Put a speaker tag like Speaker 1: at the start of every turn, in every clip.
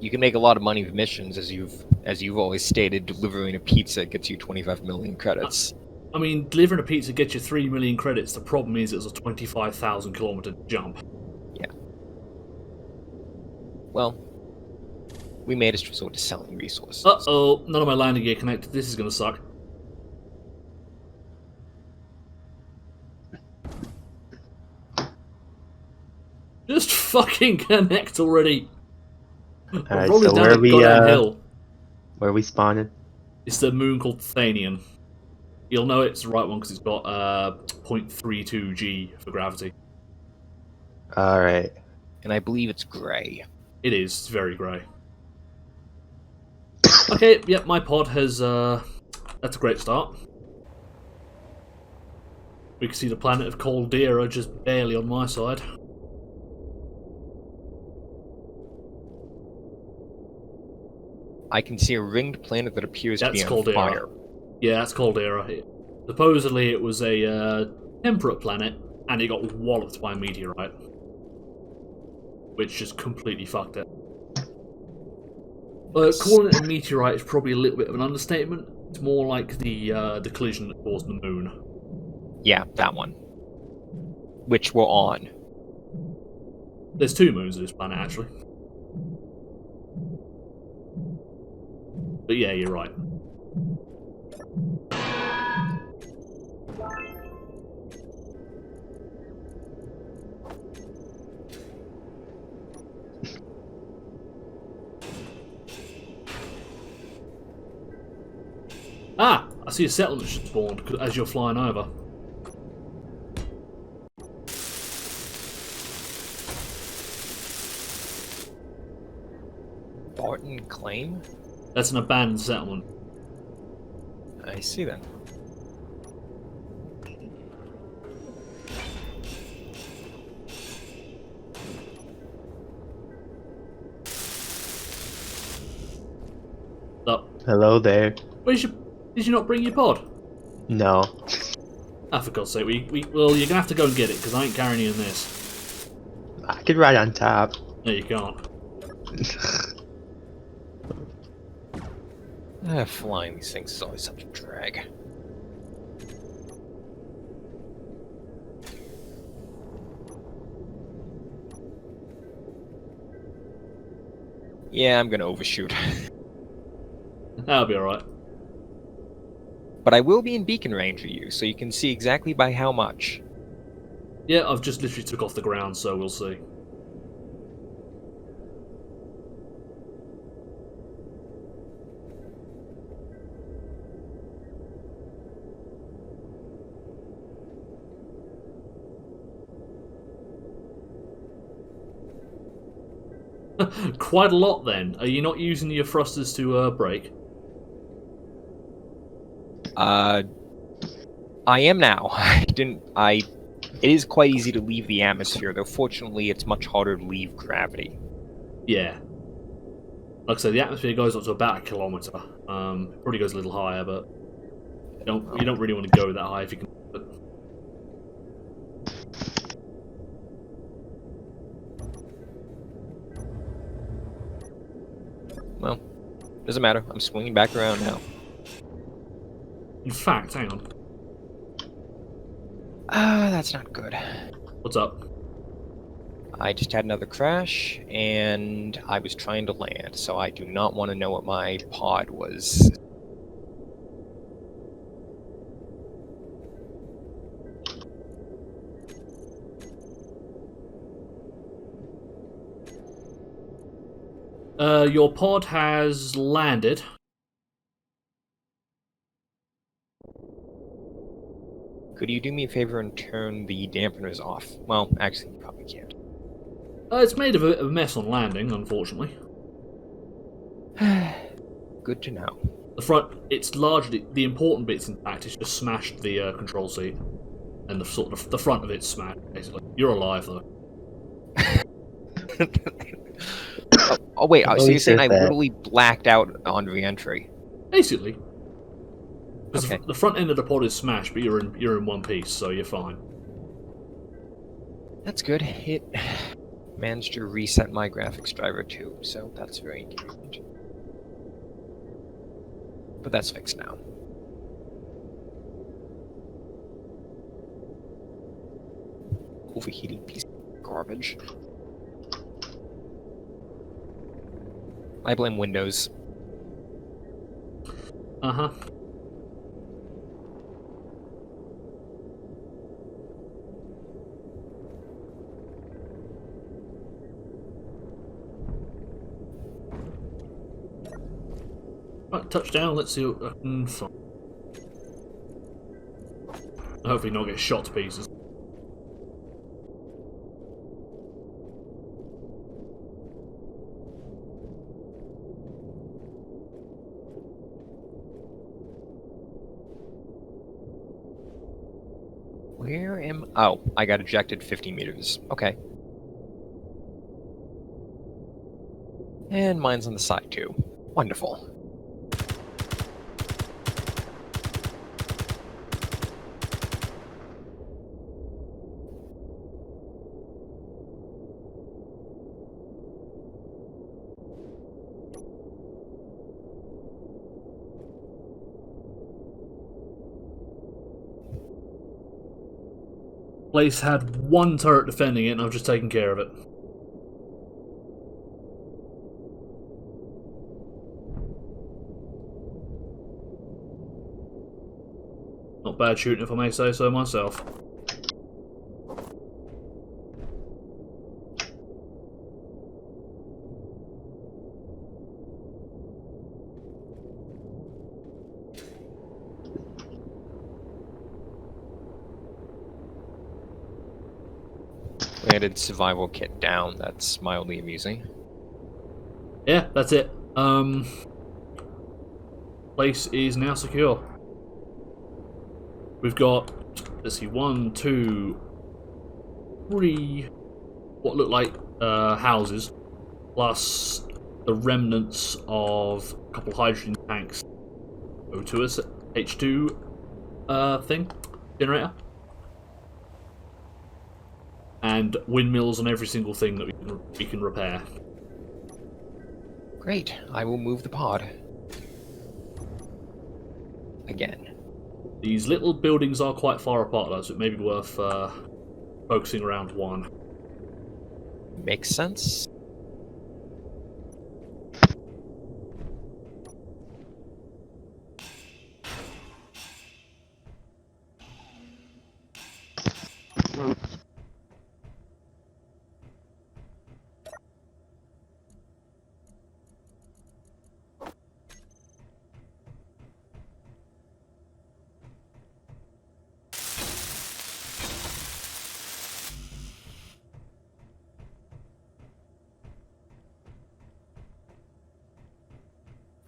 Speaker 1: You can make a lot of money with missions, as you've always stated. Delivering a pizza gets you 25 million credits.
Speaker 2: I mean, delivering a pizza gets you 3 million credits. The problem is it's a 25,000 kilometer jump.
Speaker 1: Yeah. Well, we made us resort to selling resources.
Speaker 2: Uh-oh, none of my landing gear connected. This is gonna suck. Just fucking connect already.
Speaker 3: Alright, so where are we spawning?
Speaker 2: It's the moon called Thanian. You'll know it's the right one because it's got 0.32 G for gravity.
Speaker 3: Alright.
Speaker 1: And I believe it's grey.
Speaker 2: It is. It's very grey. Okay, yep, my pod has... that's a great start. We can see the planet of Caldera just barely on my side.
Speaker 1: I can see a ringed planet that appears to be on
Speaker 2: Caldera.
Speaker 1: fire.
Speaker 2: Yeah, that's Caldera. Supposedly it was a temperate planet, and it got walloped by a meteorite. Which just completely fucked it. Calling it a meteorite is probably a little bit of an understatement. It's more like the collision that caused the moon.
Speaker 1: Yeah, that one. Which we're on.
Speaker 2: There's 2 moons of this planet, actually. But yeah, you're right. Ah! I see a settlement should spawn as you're flying over.
Speaker 1: Barton Claim?
Speaker 2: That's an abandoned settlement.
Speaker 1: I see that.
Speaker 2: Oh.
Speaker 3: Hello there.
Speaker 2: Did you not bring your pod?
Speaker 3: No.
Speaker 2: Ah, for God's sake, well, you're gonna have to go and get it, because I ain't carrying you in this.
Speaker 3: I could ride on top.
Speaker 2: No, you can't.
Speaker 1: Flying these things is always such a drag. Yeah, I'm gonna overshoot.
Speaker 2: That'll be alright.
Speaker 1: But I will be in beacon range of you, so you can see exactly by how much.
Speaker 2: Yeah, I've just literally took off the ground, so we'll see. Quite a lot, then. Are you not using your thrusters to brake?
Speaker 1: I am now. It is quite easy to leave the atmosphere, though fortunately it's much harder to leave gravity.
Speaker 2: Yeah. Like I said, the atmosphere goes up to about 1 kilometer. Probably goes a little higher, but you don't really want to go that high if you can.
Speaker 1: Well, doesn't matter. I'm swinging back around now.
Speaker 2: In fact, hang on.
Speaker 1: That's not good.
Speaker 2: What's up?
Speaker 1: I just had another crash, and I was trying to land, so I do not want to know what my pod was.
Speaker 2: Your pod has landed.
Speaker 1: Could you do me a favor and turn the dampeners off? Well, actually, you probably can't.
Speaker 2: It's made of a mess on landing, unfortunately.
Speaker 1: Good to know.
Speaker 2: The front, it's largely the important bits. In fact, it's just smashed the control seat, and the front of it's smashed. Basically, you're alive though.
Speaker 1: Oh wait, so you're saying I literally blacked out on re-entry?
Speaker 2: Basically. Because
Speaker 1: okay.
Speaker 2: The front end of the pod is smashed, but you're in one piece, so you're fine.
Speaker 1: That's good. Managed to reset my graphics driver too, so that's very inconvenient. But that's fixed now. Overheating piece of garbage. I blame Windows.
Speaker 2: Uh-huh. Right, touchdown, let's see what I can find. Hopefully not get shot to pieces.
Speaker 1: Where am... Oh, I got ejected 50 meters. Okay. And mine's on the side too. Wonderful.
Speaker 2: Place had one turret defending it, and I've just taken care of it. Not bad shooting, if I may say so myself.
Speaker 1: Landed survival kit down. That's mildly amusing.
Speaker 2: Yeah, that's it. Place is now secure. We've got, let's see, 1, 2, 3, what look like houses, plus the remnants of a couple hydrogen tanks. O2 H2 thing, generator. And windmills on every single thing that we can repair.
Speaker 1: Great. I will move the pod. Again.
Speaker 2: These little buildings are quite far apart though, so it may be worth focusing around one.
Speaker 1: Makes sense.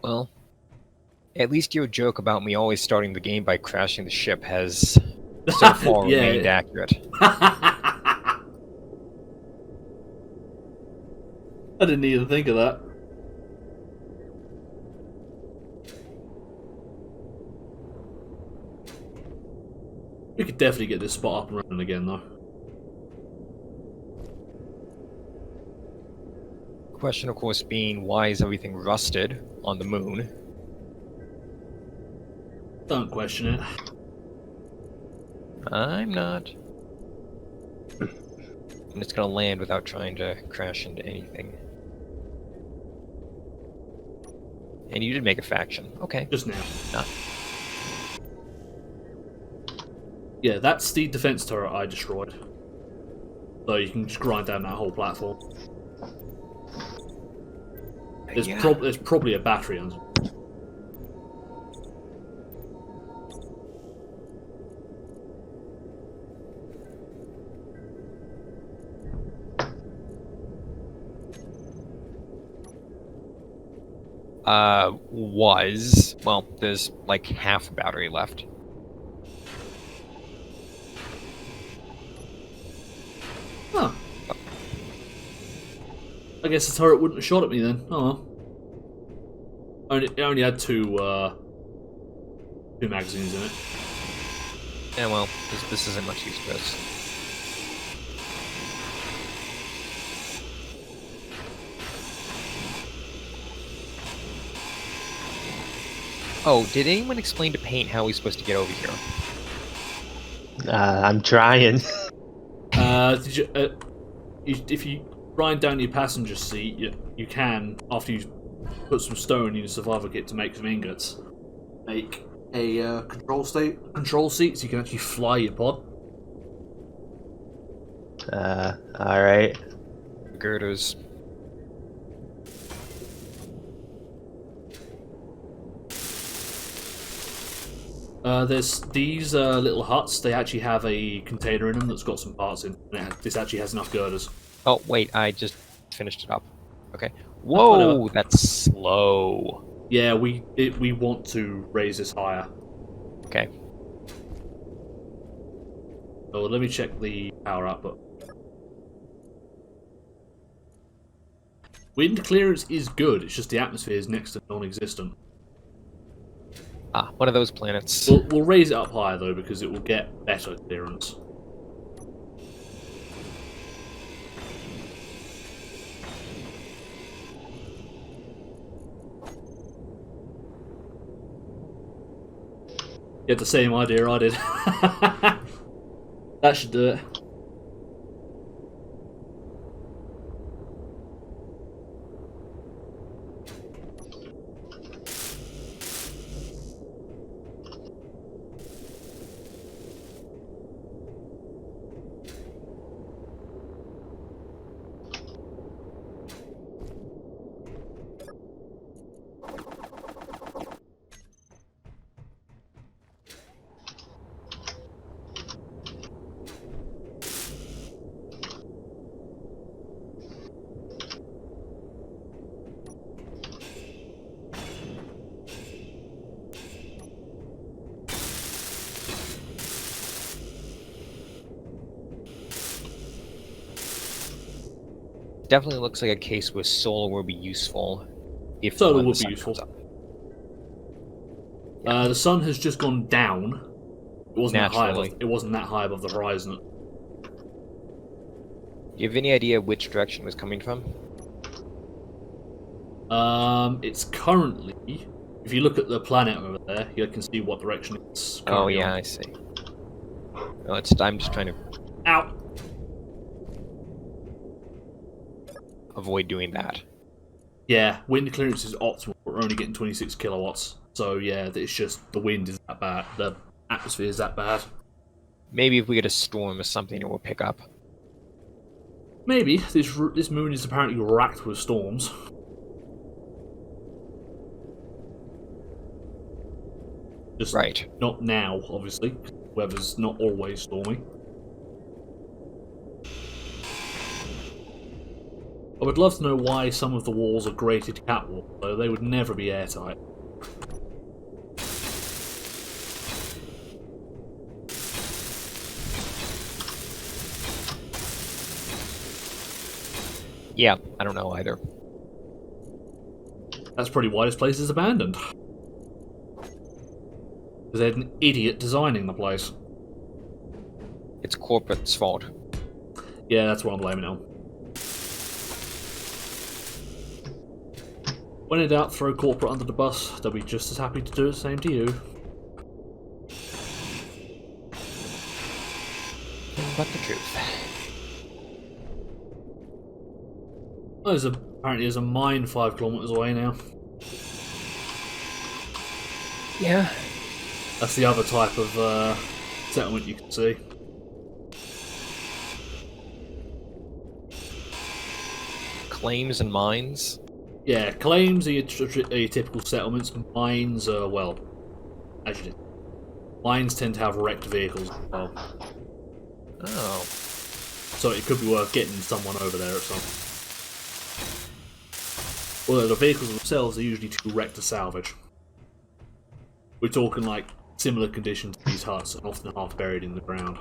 Speaker 1: Well, at least your joke about me always starting the game by crashing the ship has so far
Speaker 2: Yeah.
Speaker 1: remained accurate.
Speaker 2: I didn't even think of that. We could definitely get this spot up and running again though.
Speaker 1: Question, of course, being why is everything rusted on the moon?
Speaker 2: Don't question it.
Speaker 1: I'm not. I'm just gonna land without trying to crash into anything. And you did make a faction. Okay.
Speaker 2: Just now.
Speaker 1: Not.
Speaker 2: Yeah, that's the defense turret I destroyed. So you can just grind down that whole platform. There's,
Speaker 1: Yeah.
Speaker 2: there's probably a battery on.
Speaker 1: Well, there's like half a battery left.
Speaker 2: Huh. I guess the turret wouldn't have shot at me then. Oh. It only had two magazines in it.
Speaker 1: Yeah, well, this isn't much use for this. Oh, did anyone explain to Paint how he's supposed to get over here?
Speaker 3: I'm trying.
Speaker 2: Did you, if you grind down your passenger seat, you can, after you put some stone in your survival kit to make some ingots, make a control seat so you can actually fly your pod.
Speaker 3: Alright.
Speaker 1: Girders.
Speaker 2: There's these little huts. They actually have a container in them that's got some parts in. This actually has enough girders.
Speaker 1: Oh, wait, I just finished it up. Okay.
Speaker 2: whatever.
Speaker 1: Whoa, that's slow.
Speaker 2: Yeah, we want to raise this higher.
Speaker 1: Okay.
Speaker 2: Oh, let me check the power output. Wind clearance is good. It's just the atmosphere is next to non-existent.
Speaker 1: Ah, one of those planets.
Speaker 2: We'll raise it up higher though because it will get better clearance. You had the same idea I did. That should do it.
Speaker 1: Definitely looks like a case where solar will be useful. If
Speaker 2: Solar
Speaker 1: when
Speaker 2: will
Speaker 1: the
Speaker 2: be
Speaker 1: sun
Speaker 2: useful.
Speaker 1: comes up.
Speaker 2: The sun has just gone down. It wasn't that high
Speaker 1: Naturally.
Speaker 2: above, it wasn't that high above the horizon.
Speaker 1: Do you have any idea which direction it was coming from?
Speaker 2: It's currently, if you look at the planet over there, you can see what direction it's
Speaker 1: Oh
Speaker 2: currently
Speaker 1: yeah,
Speaker 2: on.
Speaker 1: I see. No, I'm just trying to
Speaker 2: Ow!
Speaker 1: avoid doing that.
Speaker 2: Yeah, wind clearance is optimal. We're only getting 26 kilowatts. So yeah, it's just the wind is that bad. The atmosphere is that bad.
Speaker 1: Maybe if we get a storm or something, it will pick up.
Speaker 2: Maybe this moon is apparently racked with storms. Just
Speaker 1: Right.
Speaker 2: not now, obviously. Weather's not always stormy. I would love to know why some of the walls are grated catwalk, though they would never be airtight.
Speaker 1: Yeah, I don't know either.
Speaker 2: That's probably why this place is abandoned. Because they had an idiot designing the place.
Speaker 1: It's corporate's fault.
Speaker 2: Yeah, that's what I'm blaming it on. When in doubt, throw corporate under the bus. They'll be just as happy to do the same to you.
Speaker 1: But the truth.
Speaker 2: Oh, apparently there's a mine 5 kilometers away now.
Speaker 1: Yeah.
Speaker 2: That's the other type of settlement you can see.
Speaker 1: Claims and mines.
Speaker 2: Yeah, claims are your typical settlements. Mines are, well, actually, mines tend to have wrecked vehicles as well.
Speaker 1: Oh.
Speaker 2: So it could be worth getting someone over there at some. Although the vehicles themselves are usually too wrecked to salvage. We're talking like similar conditions to these huts, and often half buried in the ground.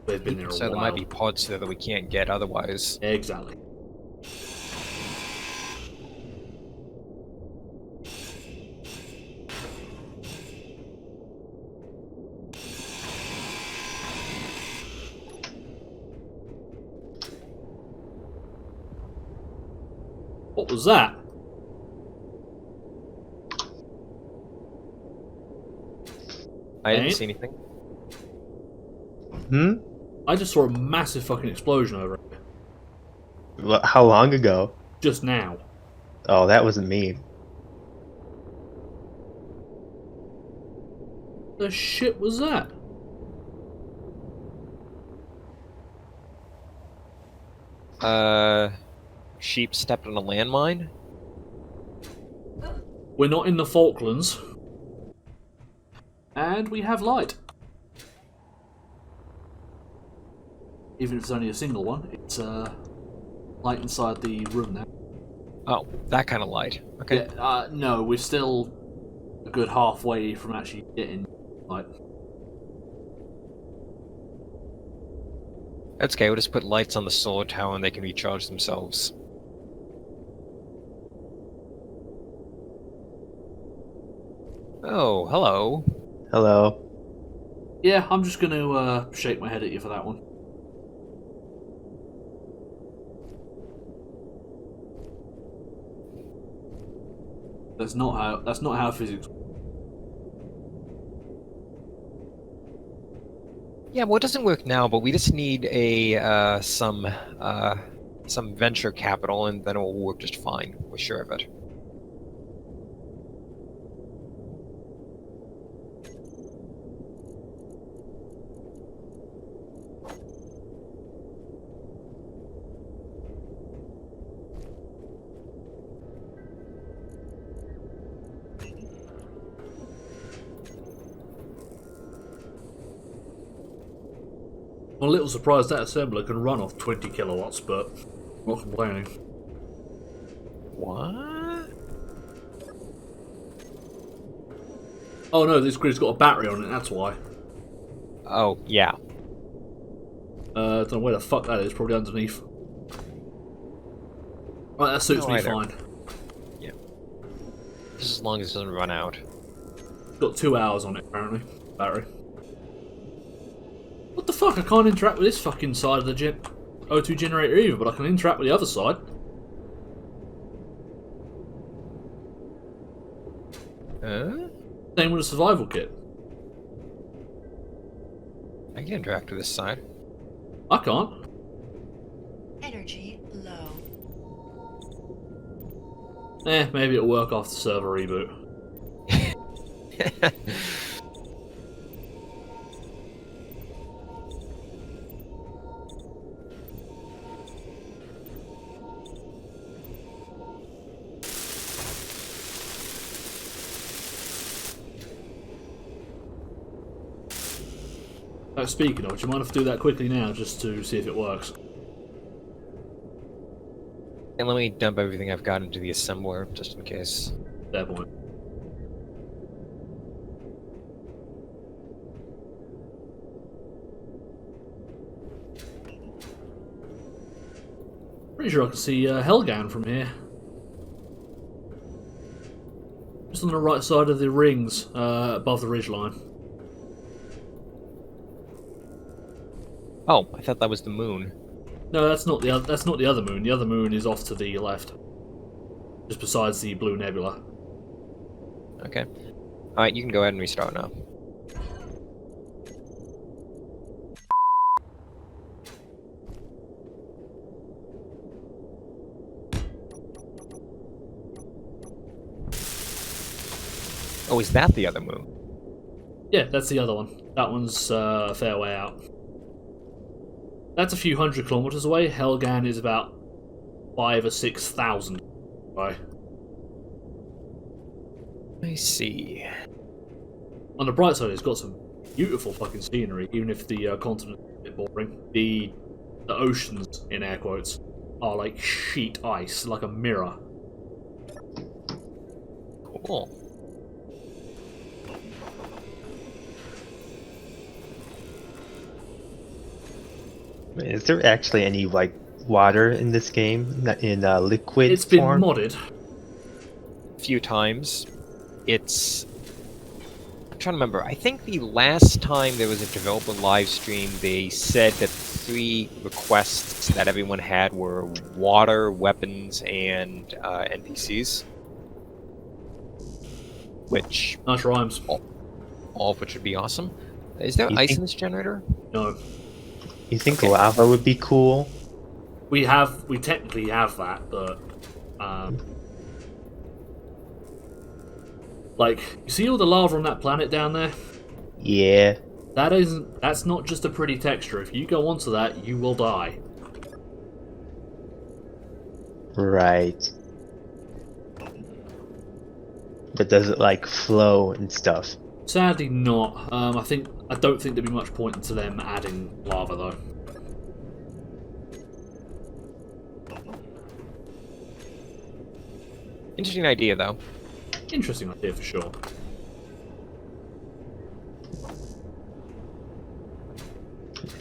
Speaker 2: They've been there a
Speaker 1: So
Speaker 2: while.
Speaker 1: there might be pods there that we can't get otherwise.
Speaker 2: Exactly. What was that?
Speaker 1: I didn't
Speaker 2: Ain't?
Speaker 1: see anything.
Speaker 3: Hmm?
Speaker 2: I just saw a massive fucking explosion over here.
Speaker 3: How long ago?
Speaker 2: Just now.
Speaker 3: Oh, that wasn't me.
Speaker 2: The shit was that?
Speaker 1: Sheep stepped on a landmine?
Speaker 2: We're not in the Falklands. And we have light. Even if it's only a single one, it's light inside the room now.
Speaker 1: Oh, that kind of light. Okay.
Speaker 2: Yeah, no, we're still a good halfway from actually getting light.
Speaker 1: That's okay, we'll just put lights on the solar tower and they can recharge themselves. Oh, hello.
Speaker 3: Hello.
Speaker 2: Yeah, I'm just gonna shake my head at you for that one. That's not how physics.
Speaker 1: Yeah, well, it doesn't work now, but we just need a some venture capital, and then it will work just fine. We're sure of it.
Speaker 2: I'm a little surprised that assembler can run off 20 kilowatts, but I'm not complaining.
Speaker 1: What?
Speaker 2: Oh no, this grid's got a battery on it, that's why.
Speaker 1: Oh, yeah.
Speaker 2: Don't know where the fuck that is, probably underneath. Right, that suits
Speaker 1: No,
Speaker 2: me
Speaker 1: either.
Speaker 2: fine.
Speaker 1: Yeah. Just as long as it doesn't run out.
Speaker 2: Got 2 hours on it, apparently. Battery. What the fuck? I can't interact with this fucking side of the O2 generator either, but I can interact with the other side.
Speaker 1: Huh?
Speaker 2: Same with the survival kit.
Speaker 1: I can interact with this side.
Speaker 2: I can't.
Speaker 4: Energy low.
Speaker 2: Maybe it'll work after the server reboot. Speaking of, do you mind if I do that quickly now, just to see if it works?
Speaker 1: And let me dump everything I've got into the assembler, just in case.
Speaker 2: Fair point. Pretty sure I can see Helgan from here. Just on the right side of the rings, above the ridgeline.
Speaker 1: Oh, I thought that was the moon.
Speaker 2: No, that's not the other. That's not the other moon. The other moon is off to the left, just besides the blue nebula.
Speaker 1: Okay. Alright, you can go ahead and restart now. Oh, is that the other moon?
Speaker 2: Yeah, that's the other one. That one's a fair way out. That's a few hundred kilometers away. Helgan is about 5,000 or 6,000 away.
Speaker 1: I see.
Speaker 2: On the bright side, it's got some beautiful fucking scenery, even if the continent is a bit boring. The oceans, in air quotes, are like sheet ice, like a mirror.
Speaker 1: Cool.
Speaker 3: Is there actually any like water in this game in liquid
Speaker 2: It's been
Speaker 3: form?
Speaker 2: modded.
Speaker 1: A few times. It's... I'm trying to remember. I think the last time there was a developer live stream, they said that the 3 requests that everyone had were water, weapons, and NPCs. Which...
Speaker 2: Nice rhymes.
Speaker 1: all of which would be awesome. Is there
Speaker 3: You
Speaker 1: ice
Speaker 3: think-
Speaker 1: in this generator?
Speaker 2: No,
Speaker 3: You think
Speaker 1: Okay.
Speaker 3: lava would be cool?
Speaker 2: we technically have that, but like, you see all the lava on that planet down there?
Speaker 3: Yeah.
Speaker 2: That's not just a pretty texture. If you go onto that, you will die.
Speaker 3: Right. But does it like flow and stuff?
Speaker 2: Sadly, not. I don't think there'd be much point into them adding lava though.
Speaker 1: Interesting idea, though.
Speaker 2: Interesting idea for sure.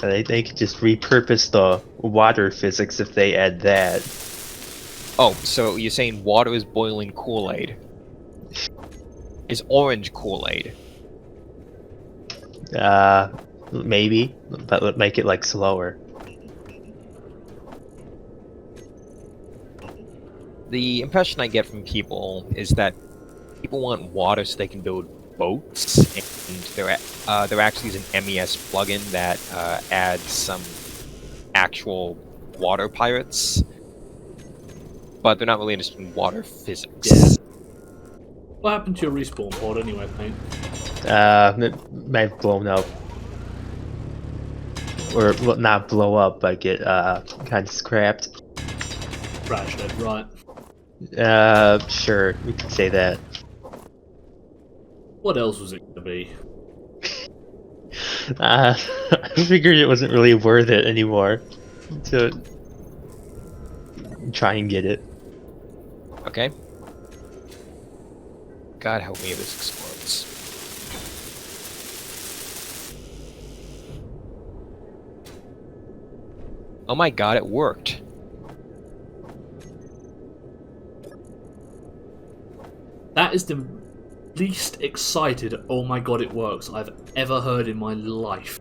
Speaker 3: They could just repurpose the water physics if they add that.
Speaker 1: Oh, so you're saying water is boiling Kool-Aid? Is orange Kool-Aid?
Speaker 3: Maybe, but make it like slower.
Speaker 1: The impression I get from people is that people want water so they can build boats, and there actually is an MES plugin that adds some actual water pirates, but they're not really interested in water physics.
Speaker 2: Yeah. What happened to your respawn pod anyway, Paint?
Speaker 3: It might have blown up. Or, well, not blow up, but get, kind of scrapped.
Speaker 2: Crashed it, right.
Speaker 3: Sure, we could say that.
Speaker 2: What else was it going to be?
Speaker 3: I figured it wasn't really worth it anymore to try and get it.
Speaker 1: Okay. God help me if this explodes. Oh my god, it worked.
Speaker 2: That is the least excited, oh my god it works, I've ever heard in my life.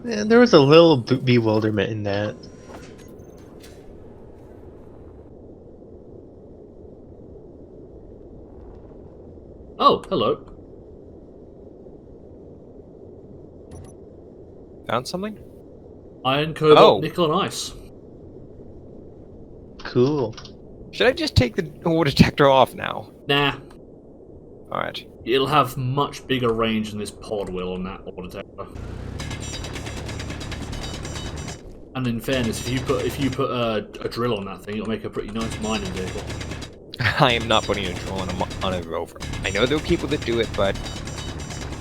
Speaker 3: Yeah, there was a little bewilderment in that.
Speaker 2: Oh, hello.
Speaker 1: Found something?
Speaker 2: Iron, cobalt,
Speaker 1: Oh.
Speaker 2: nickel and ice.
Speaker 3: Cool.
Speaker 1: Should I just take the ore detector off now?
Speaker 2: Nah,
Speaker 1: Alright.
Speaker 2: it'll have much bigger range than this pod will on that ore detector. And in fairness, if you put a drill on that thing, it'll make a pretty nice mining vehicle.
Speaker 1: I am not putting a drill on a rover. I know there are people that do it, but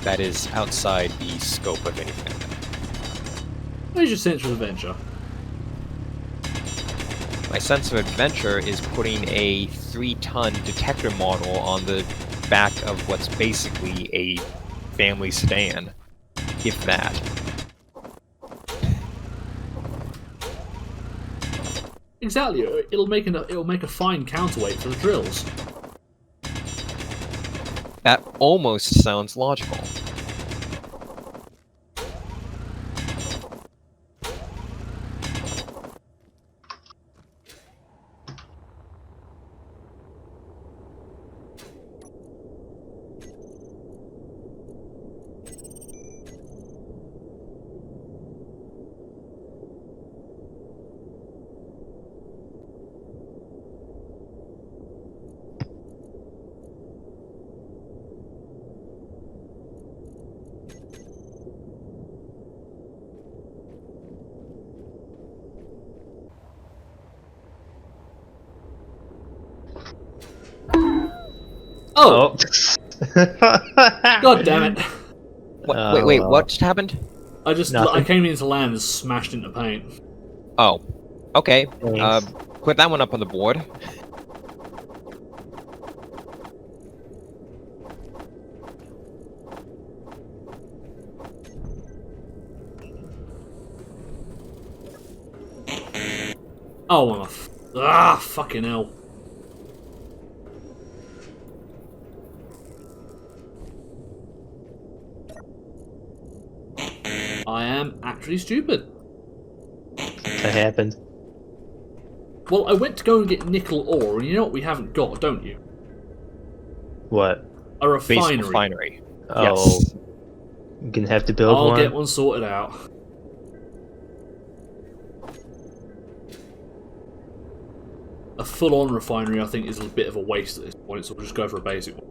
Speaker 1: that is outside the scope of anything.
Speaker 2: Where's your sense of adventure?
Speaker 1: My sense of adventure is putting a 3-ton detector model on the back of what's basically a family sedan, if that.
Speaker 2: Exactly. It'll make a fine counterweight for the drills.
Speaker 1: That almost sounds logical.
Speaker 2: Oh, god damn it!
Speaker 1: Wait, what just happened?
Speaker 2: I
Speaker 3: Nothing.
Speaker 2: came into land and smashed into paint.
Speaker 1: Oh, okay.
Speaker 3: Thanks.
Speaker 1: Put that one up on the board.
Speaker 2: Oh, fucking hell. I am actually stupid.
Speaker 3: That happened.
Speaker 2: Well, I went to go and get nickel ore, and you know what we haven't got, don't you?
Speaker 3: What?
Speaker 2: A
Speaker 1: Base
Speaker 2: refinery.
Speaker 1: refinery.
Speaker 3: Oh,
Speaker 1: Yes.
Speaker 3: you're gonna have to build
Speaker 2: I'll
Speaker 3: one.
Speaker 2: get one sorted out. A full-on refinery, I think, is a bit of a waste at this point, so we'll just go for a basic one.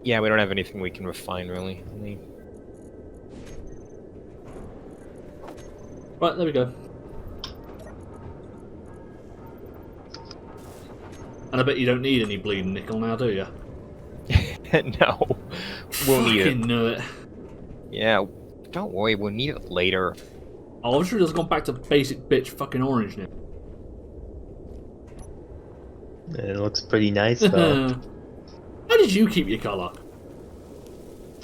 Speaker 1: Yeah, we don't have anything we can refine, really.
Speaker 2: Right, there we go. And I bet you don't need any bleeding nickel now, do you?
Speaker 1: No. We'll need
Speaker 2: Fucking
Speaker 1: it.
Speaker 2: knew it.
Speaker 1: Yeah, don't worry, we'll need it later.
Speaker 2: Oh, I'm sure it's gone back to basic bitch fucking orange now.
Speaker 3: It looks pretty nice though.
Speaker 2: How did you keep your colour?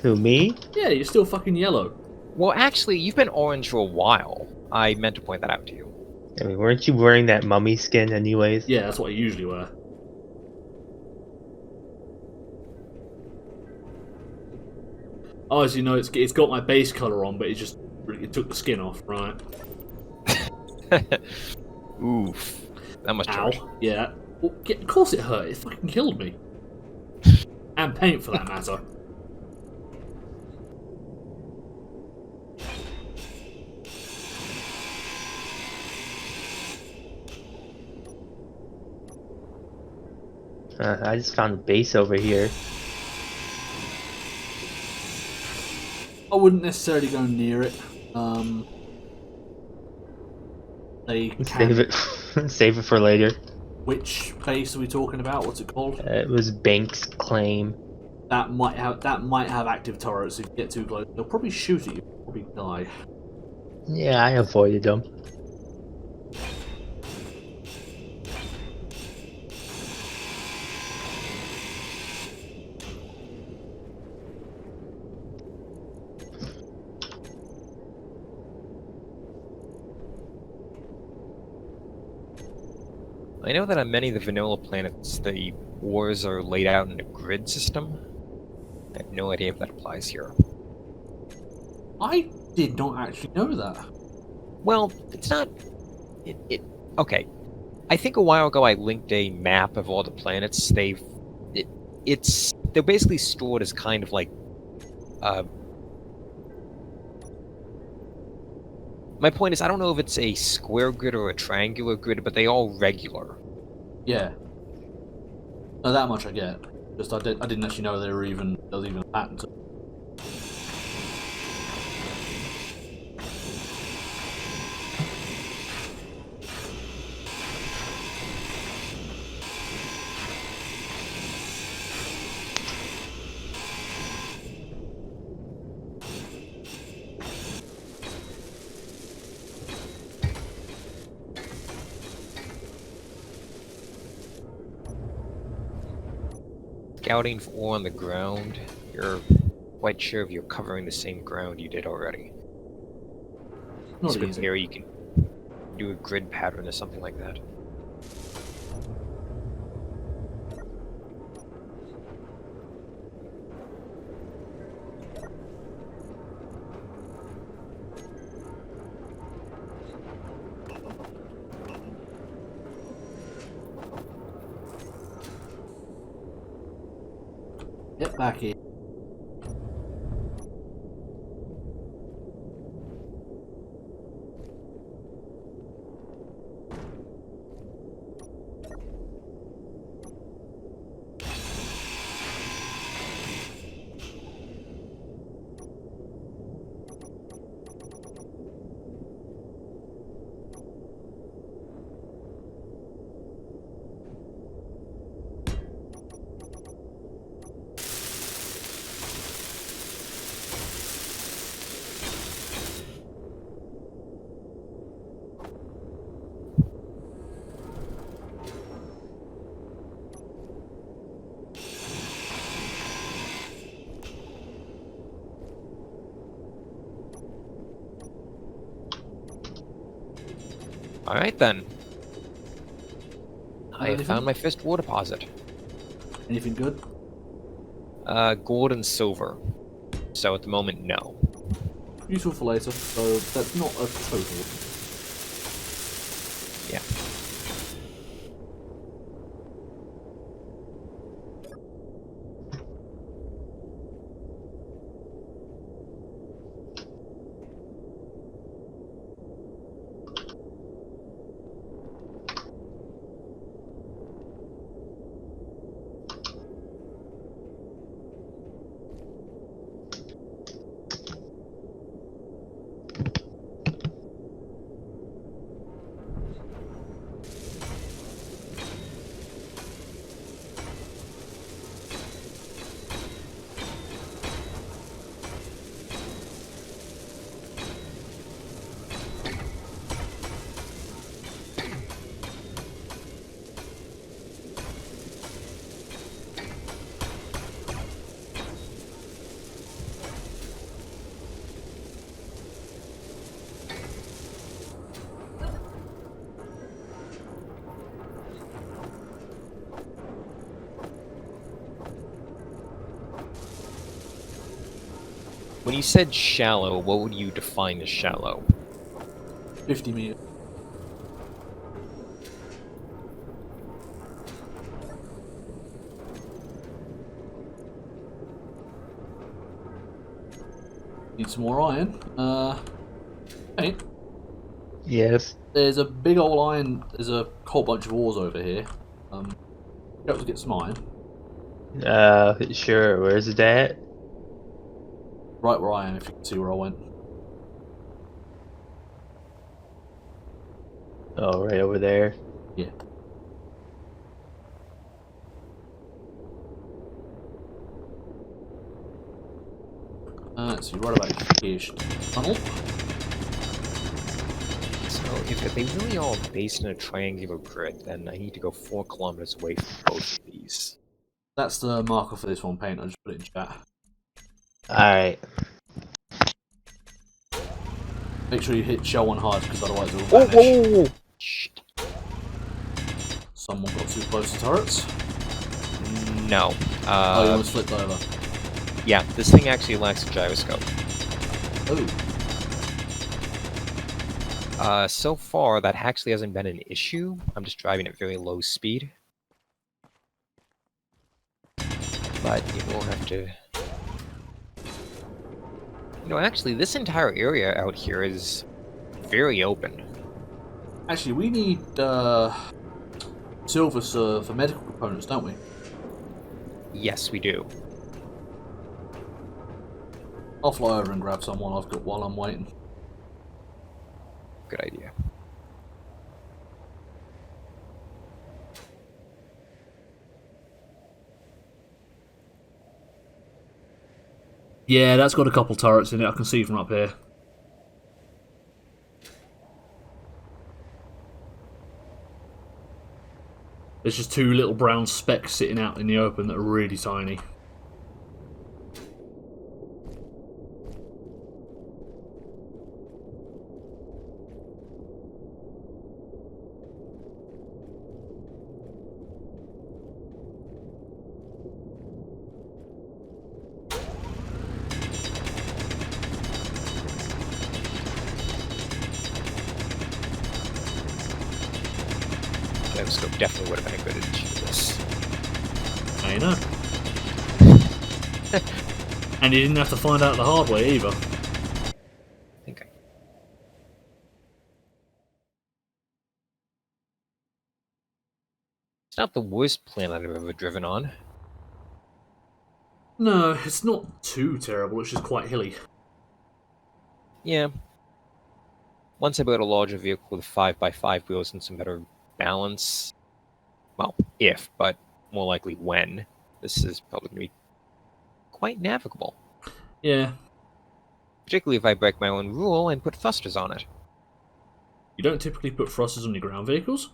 Speaker 3: Who, me?
Speaker 2: Yeah, you're still fucking yellow.
Speaker 1: Well, actually, you've been orange for a while. I meant to point that out to you.
Speaker 3: I mean, weren't you wearing that mummy skin anyways?
Speaker 2: Yeah, that's what I usually wear. Oh, as you know, it's got my base colour on, but it took the skin off, right?
Speaker 1: Oof. That must
Speaker 2: Ow.
Speaker 1: hurt.
Speaker 2: Yeah. Well, of course it hurt. It fucking killed me. And paint, for that matter.
Speaker 3: I just found a base over here.
Speaker 2: I wouldn't necessarily go near it. They can...
Speaker 3: Save it, save it for later.
Speaker 2: Which base are we talking about? What's it called?
Speaker 3: It was Banks' claim.
Speaker 2: That might have active turrets. If you get too close, they'll probably shoot at you. You'll probably die.
Speaker 3: Yeah, I avoided them.
Speaker 1: I know that on many of the vanilla planets, the wars are laid out in a grid system. I have no idea if that applies here.
Speaker 2: I did not actually know that.
Speaker 1: Well, it's not... Okay. I think a while ago I linked a map of all the planets. They're basically stored as kind of like... My point is, I don't know if it's a square grid or a triangular grid, but they all regular.
Speaker 2: Yeah. No, that much I get. Just I didn't actually know there was even a pattern to.
Speaker 1: Scouting for ore on the ground, you're quite sure if you're covering the same ground you did already.
Speaker 2: Not
Speaker 1: So
Speaker 2: easy.
Speaker 1: here you can do a grid pattern or something like that.
Speaker 2: Get back here.
Speaker 1: Alright then. I have
Speaker 2: Anything?
Speaker 1: found my first ore deposit.
Speaker 2: Anything good?
Speaker 1: Gold and silver. So at the moment, no.
Speaker 2: Useful for later, so that's not a total.
Speaker 1: Yeah. When you said shallow, what would you define as shallow?
Speaker 2: 50 meters. Need some more iron. Hey,
Speaker 3: Yes.
Speaker 2: there's a big old iron. There's a whole bunch of ores over here. Go to get some iron.
Speaker 3: Sure. Where's that?
Speaker 2: Right where I am, if you can see where I went.
Speaker 3: Oh, right over there.
Speaker 2: Yeah. Let's see, right about here. Tunnel.
Speaker 1: So if they really are based in a triangular grid, then I need to go 4 kilometers away from both of these.
Speaker 2: That's the marker for this one, Paint. I just put it in chat.
Speaker 3: Alright.
Speaker 2: Make sure you hit shell one hard, because otherwise it will vanish.
Speaker 1: Shit.
Speaker 2: Someone got too close to turrets.
Speaker 1: No.
Speaker 2: Oh, you almost flipped over.
Speaker 1: Yeah, this thing actually lacks a gyroscope.
Speaker 2: Oh.
Speaker 1: So far, that actually hasn't been an issue. I'm just driving at very low speed. But you will have to... You know, actually, this entire area out here is very open.
Speaker 2: Actually, we need silver for medical components, don't we?
Speaker 1: Yes, we do.
Speaker 2: I'll fly over and grab someone I've got while I'm waiting.
Speaker 1: Good idea.
Speaker 2: Yeah, that's got a couple turrets in it, I can see from up here. There's just 2 little brown specks sitting out in the open that are really tiny.
Speaker 1: Gyroscope definitely would have been a good addition to this.
Speaker 2: I know. And you didn't have to find out the hard way either.
Speaker 1: Okay. It's not the worst planet I've ever driven on.
Speaker 2: No, it's not too terrible, it's just quite hilly.
Speaker 1: Yeah. Once I build a larger vehicle with 5x5 wheels and some better balance, well, if, but more likely when, this is probably going to be quite navigable.
Speaker 2: Yeah.
Speaker 1: Particularly if I break my own rule and put thrusters on it.
Speaker 2: You don't typically put thrusters on your ground vehicles?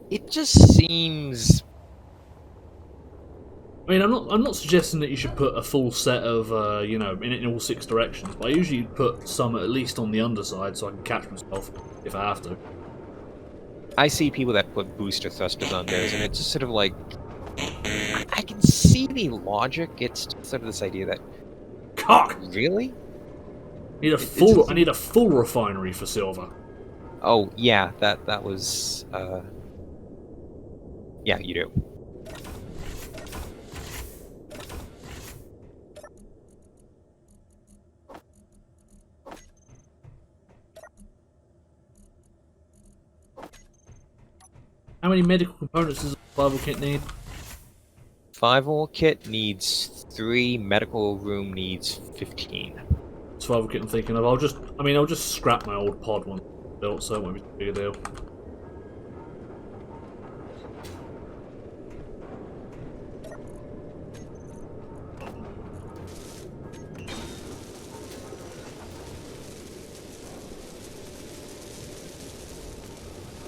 Speaker 1: It just seems...
Speaker 2: I mean, I'm not suggesting that you should put a full set of, you know, in all 6 directions, but I usually put some at least on the underside so I can catch myself if I have to.
Speaker 1: I see people that put booster thrusters on theirs, and it's just sort of like... I can see the logic, it's just sort of this idea that...
Speaker 2: Cock!
Speaker 1: Really?
Speaker 2: I need a full refinery for silver.
Speaker 1: Oh, yeah, that was... Yeah, you do.
Speaker 2: How many medical components does a survival kit need?
Speaker 1: 5-ore kit needs 3, medical room needs 15.
Speaker 2: Survival kit I'm thinking of. I'll just scrap my old pod one built, so it won't be too big a deal.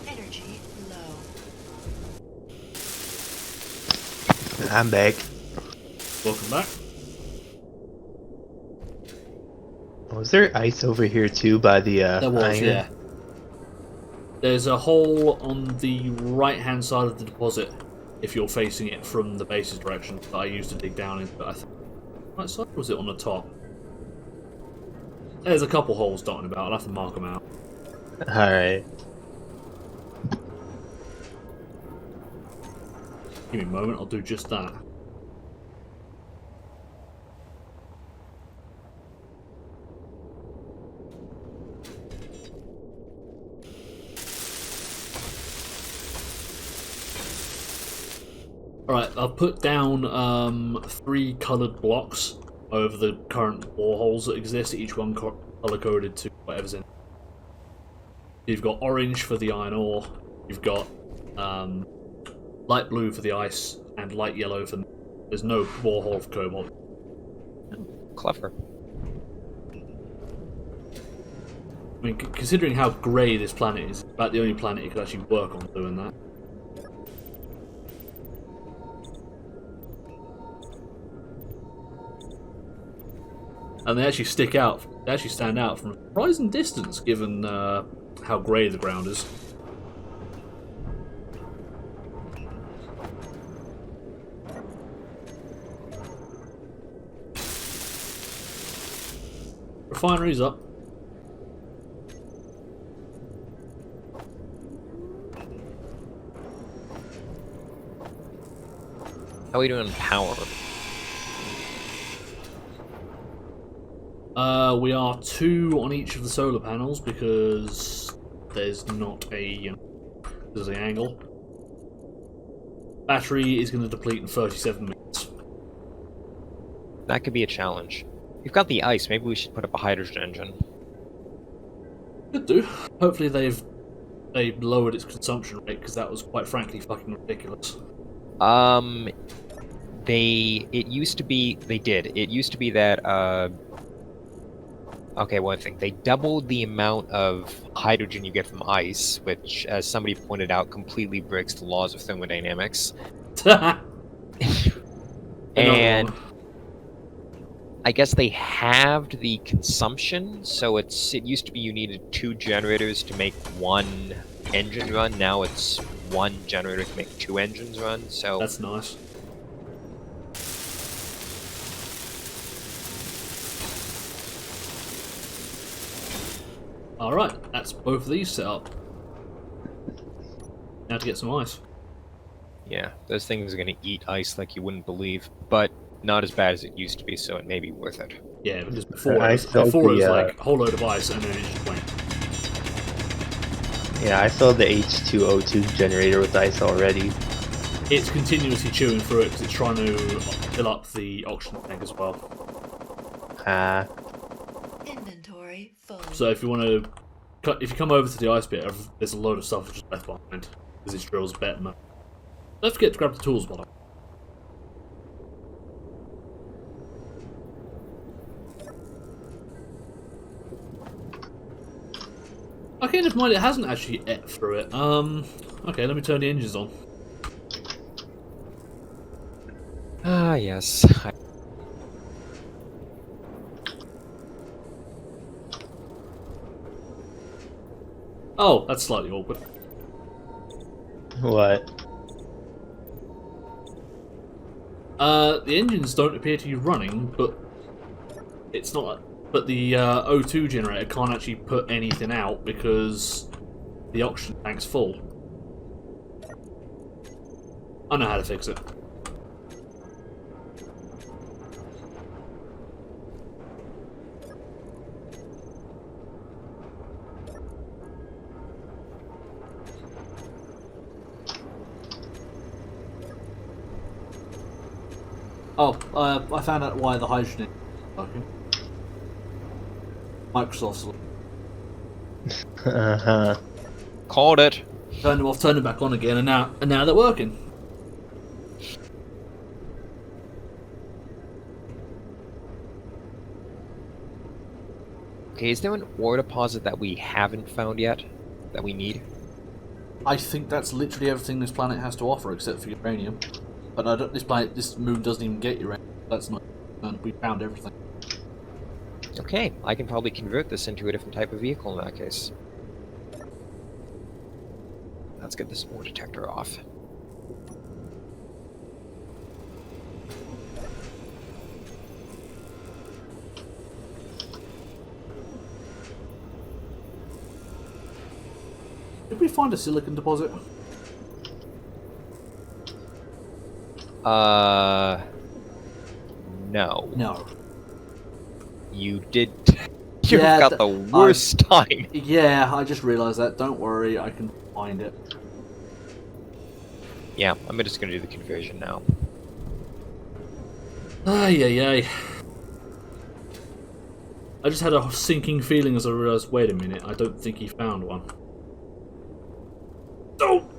Speaker 4: Energy low.
Speaker 3: I'm back.
Speaker 2: Welcome back.
Speaker 3: Was there ice over here too by the
Speaker 2: There was,
Speaker 3: iron?
Speaker 2: yeah. There's a hole on the right-hand side of the deposit if you're facing it from the base's direction that I used to dig down into, I think. right side, or was it on the top? There's a couple holes dotted about. I'll have to mark them out.
Speaker 3: Alright.
Speaker 2: Give me a moment, I'll do just that. Alright, I've put down 3 coloured blocks over the current boreholes that exist, each one colour coded to whatever's in. You've got orange for the iron ore, you've got light blue for the ice, and light yellow for. There's no borehole for cobalt.
Speaker 1: Clever.
Speaker 2: I mean, considering how grey this planet is, it's about the only planet you could actually work on doing that. And they actually stick out. They actually stand out from a surprising distance, given how grey the ground is. Refinery's up.
Speaker 1: How are we doing on power?
Speaker 2: We are 2 on each of the solar panels because there's not a there's an angle. Battery is going to deplete in 37 minutes.
Speaker 1: That could be a challenge. We've got the ice. Maybe we should put up a hydrogen engine.
Speaker 2: Could do. Hopefully they've lowered its consumption rate because that was quite frankly fucking ridiculous.
Speaker 1: It used to be that okay, one thing. They doubled the amount of hydrogen you get from ice, which, as somebody pointed out, completely breaks the laws of thermodynamics. And I guess they halved the consumption, so it used to be you needed 2 generators to make 1 engine run. Now it's 1 generator to make 2 engines run. So
Speaker 2: that's nice. Alright, that's both of these set up. Now to get some ice.
Speaker 1: yeah, those things are going to eat ice like you wouldn't believe, but not as bad as it used to be, so it may be worth it.
Speaker 2: Yeah, because before it was like a whole load of ice and then it just went.
Speaker 3: Yeah, I saw the H2O2 generator with ice already.
Speaker 2: It's continuously chewing through it because it's trying to fill up the oxygen tank as well.
Speaker 4: Inventory full.
Speaker 2: So if you want to, if you come over to the ice bit, there's a load of stuff just left behind because this drill's better. Don't forget to grab the tools, by the way. Okay, never mind. It hasn't actually ate through it. Okay, let me turn the engines on.
Speaker 1: Ah, yes.
Speaker 2: Oh, that's slightly awkward.
Speaker 3: What?
Speaker 2: The engines don't appear to be running, but it's not. But the O2 generator can't actually put anything out because the oxygen tank's full. I know how to fix it. Oh, I found out why the hydrogen is working. Microsoft's
Speaker 3: Uh-huh.
Speaker 1: Called it.
Speaker 2: turned them off, turned them back on again, and now they're working.
Speaker 1: Okay, is there an ore deposit that we haven't found yet that we need?
Speaker 2: I think that's literally everything this planet has to offer except for uranium. But I don't, this moon doesn't even get uranium. That's not. And we found everything.
Speaker 1: Okay, I can probably convert this into a different type of vehicle in that case. Let's get this ore detector off.
Speaker 2: Did we find a silicon deposit?
Speaker 1: No.
Speaker 2: No.
Speaker 1: You did. You've
Speaker 2: Yeah,
Speaker 1: got the worst time.
Speaker 2: Yeah, I just realised that. Don't worry, I can find it.
Speaker 1: Yeah, I'm just gonna do the conversion now.
Speaker 2: Ay, ay, ay. I just had a sinking feeling as I realised, wait a minute, I don't think he found one. Oh!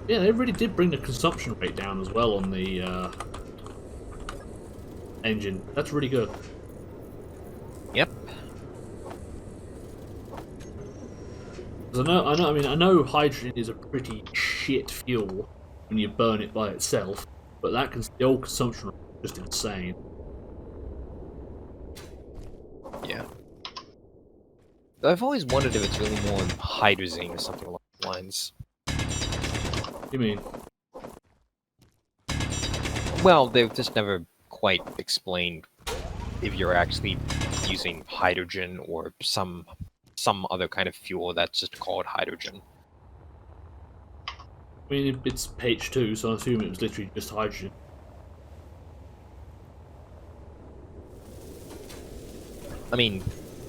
Speaker 2: Yeah, they really did bring the consumption rate down as well on the engine. That's really good.
Speaker 1: Yep.
Speaker 2: 'Cause I know hydrogen is a pretty shit fuel when you burn it by itself, but the old consumption rate is just insane.
Speaker 1: Yeah. I've always wondered if it's really more hydrazine or something along those lines.
Speaker 2: You mean?
Speaker 1: Well, they've just never quite explained if you're actually using hydrogen or some other kind of fuel that's just called hydrogen.
Speaker 2: I mean, it's H2, so I assume it was literally just hydrogen.
Speaker 1: I mean,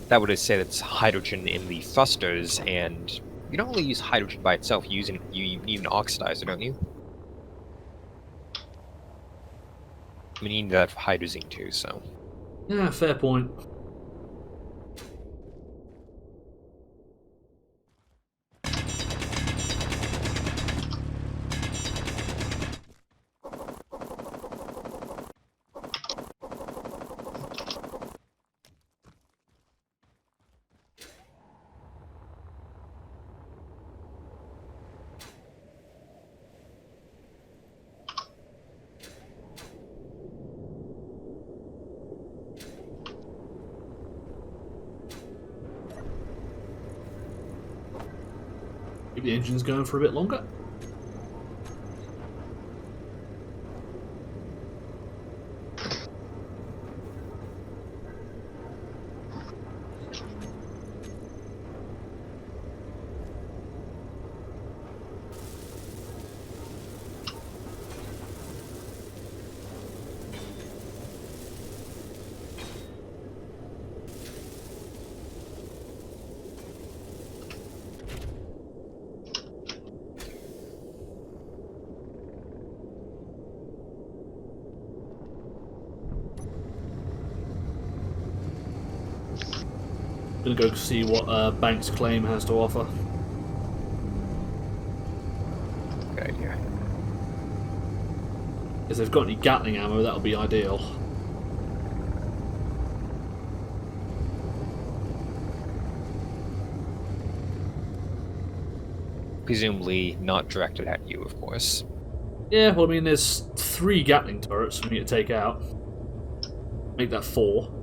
Speaker 1: that would say that's hydrogen in the thrusters, and you don't really use hydrogen by itself. You need an oxidizer, don't you? I mean, you need that for hydrazine too, so.
Speaker 2: Yeah, fair point. Keep the engines going for a bit longer. Gonna go see what Banks' claim has to offer.
Speaker 1: Good idea.
Speaker 2: If they've got any Gatling ammo, that'll be ideal.
Speaker 1: Presumably not directed at you, of course.
Speaker 2: Yeah, well, I mean, there's 3 Gatling turrets for me to take out. Make that 4.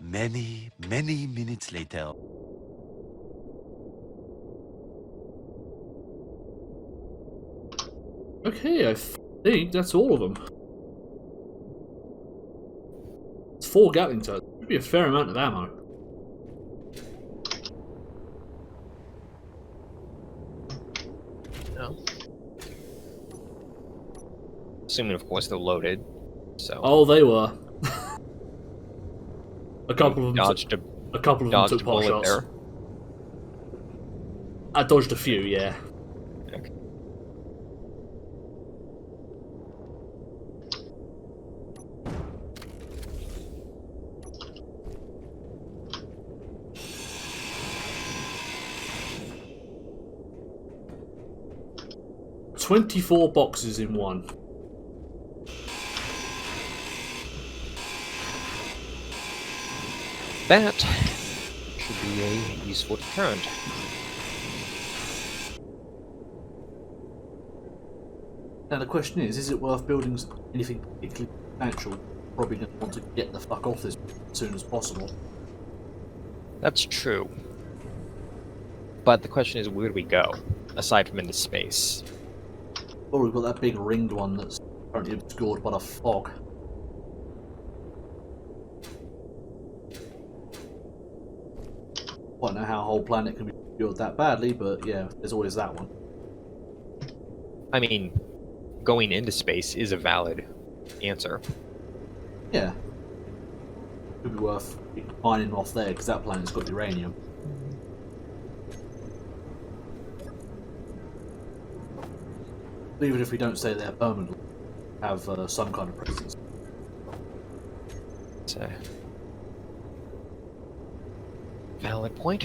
Speaker 5: Many, many minutes later.
Speaker 2: Okay, I think that's all of them. It's 4 Gatling turrets. Be a fair amount of ammo.
Speaker 1: No. Assuming, of course, they're loaded. So.
Speaker 2: Oh, they were. A couple of them
Speaker 1: dodged
Speaker 2: took, a couple of them
Speaker 1: dodged
Speaker 2: took
Speaker 1: a
Speaker 2: pot
Speaker 1: bullet
Speaker 2: shots.
Speaker 1: there.
Speaker 2: I dodged a few, yeah.
Speaker 1: Okay.
Speaker 2: "24 boxes in one."
Speaker 1: That should be a useful deterrent.
Speaker 2: Now the question is it worth building anything particularly substantial? Probably going to want to get the fuck off this as soon as possible.
Speaker 1: That's true. But the question is, where do we go? Aside from into space.
Speaker 2: Well, we've got that big ringed one that's currently obscured by the fog. I don't know how a whole planet can be obscured that badly, but yeah, there's always that one.
Speaker 1: I mean, going into space is a valid answer.
Speaker 2: Yeah. Could be worth mining off there, because that planet's got uranium. Even if we don't stay there permanently, have some kind of presence.
Speaker 1: It's a valid point.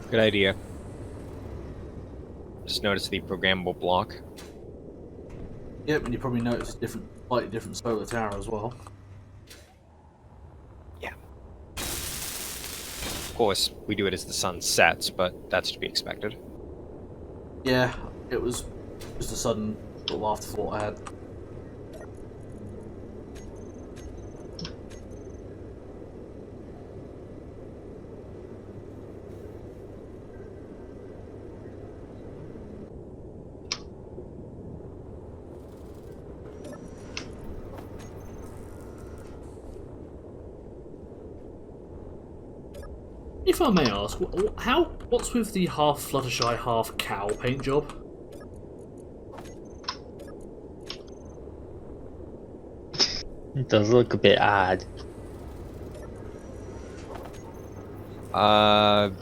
Speaker 1: Good idea. just noticed the programmable block.
Speaker 2: Yep, and you probably noticed a slightly different solar tower as well.
Speaker 1: Yeah. Of course, we do it as the sun sets, but that's to be expected.
Speaker 2: Yeah, it was just a sudden sort of afterthought I had. If I may ask, what's with the half Fluttershy, half cow paint job?
Speaker 3: It does look a bit odd.
Speaker 1: I'll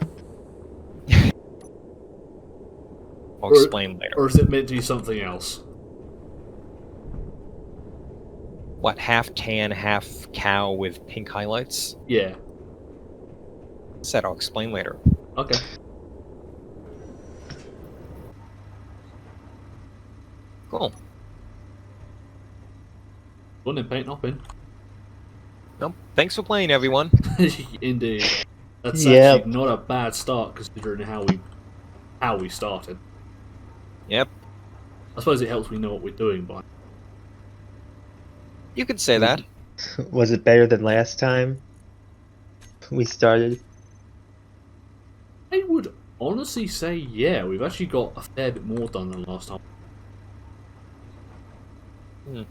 Speaker 2: Or-
Speaker 1: explain later.
Speaker 2: Or is it meant to be something else?
Speaker 1: What, half tan, half cow with pink highlights?
Speaker 2: Yeah.
Speaker 1: Said I'll explain later.
Speaker 2: Okay.
Speaker 1: Cool.
Speaker 2: Fun in paint hopping.
Speaker 1: Well, thanks for playing, everyone.
Speaker 2: Indeed. That's
Speaker 3: Yep.
Speaker 2: actually not a bad start considering how we started.
Speaker 1: Yep,
Speaker 2: I suppose it helps we know what we're doing by.
Speaker 1: you could say that.
Speaker 3: Was it better than last time we started?
Speaker 2: I would honestly say yeah, we've actually got a fair bit more done than last time.
Speaker 1: Hmm.